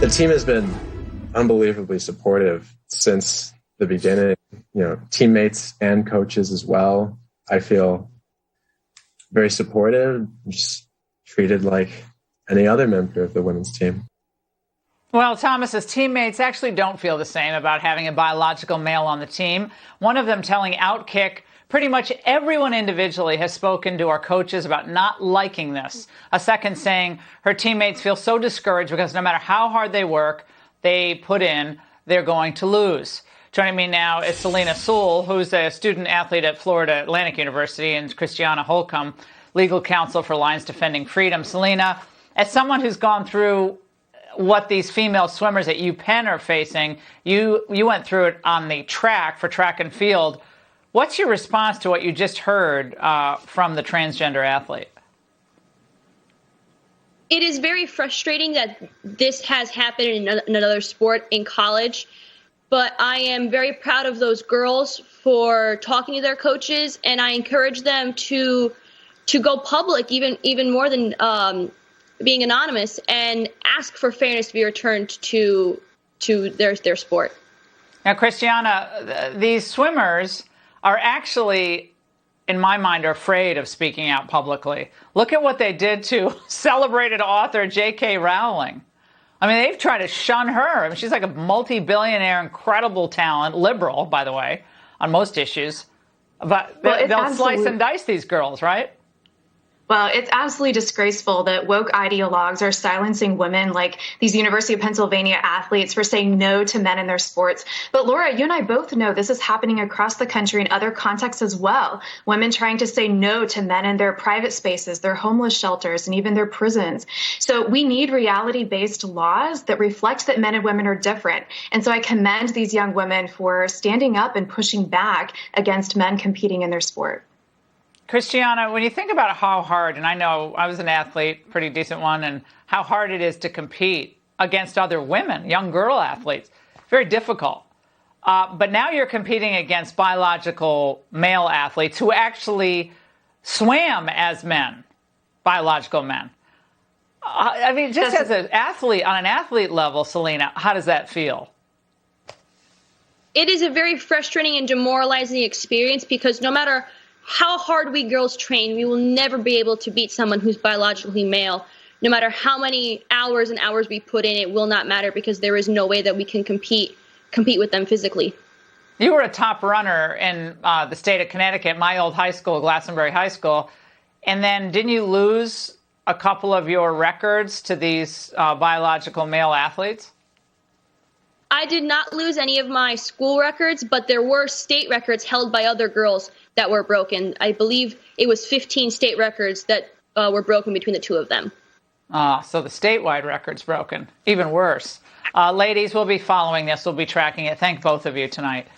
The team has been unbelievably supportive since the beginning, teammates and coaches as well. I feel very supportive, just treated like any other member of the women's team. Well, Thomas's teammates actually don't feel the same about having a biological male on the team. One of them telling Outkick, pretty much everyone individually has spoken to our coaches about not liking this. A second saying her teammates feel so discouraged because no matter how hard they work, they put in, they're going to lose. Joining me now is Selina Soule, who's a student athlete at Florida Atlantic University, and Christiana Holcomb, legal counsel for Lions Defending Freedom. Selina, as someone who's gone through what these female swimmers at UPenn are facing, you went through it on the track for track and field. What's your response to what you just heard from the transgender athlete? It is very frustrating that this has happened in another sport in college, but I am very proud of those girls for talking to their coaches, and I encourage them to go public, even more than being anonymous, and ask for fairness to be returned to their sport. Now, Christiana, these swimmers are actually, in my mind, are afraid of speaking out publicly. Look at what they did to celebrated author J.K. Rowling. I mean, they've tried to shun her. I mean, she's like a multi-billionaire, incredible talent, liberal, by the way, on most issues. But they'll slice and dice these girls, right? Well, it's absolutely disgraceful that woke ideologues are silencing women like these University of Pennsylvania athletes for saying no to men in their sports. But Laura, you and I both know this is happening across the country in other contexts as well. Women trying to say no to men in their private spaces, their homeless shelters, and even their prisons. So we need reality-based laws that reflect that men and women are different. And so I commend these young women for standing up and pushing back against men competing in their sport. Christiana, when you think about how hard, and I know I was an athlete, pretty decent one, and how hard it is to compete against other women, young girl athletes, very difficult. But now you're competing against biological male athletes who actually swam as men, biological men. I mean, just as an athlete, on an athlete level, Selina, how does that feel? It is a very frustrating and demoralizing experience because no matter how hard we girls train, we will never be able to beat someone who's biologically male. No matter how many hours and hours we put in, it will not matter because there is no way that we can compete with them physically. You were a top runner in the state of Connecticut, my old high school, Glastonbury High School. And then didn't you lose a couple of your records to these biological male athletes? I did not lose any of my school records, but there were state records held by other girls that were broken. I believe it was 15 state records that were broken between the two of them. So the statewide record's broken. Even worse. Ladies, we'll be following this. We'll be tracking it. Thank both of you tonight.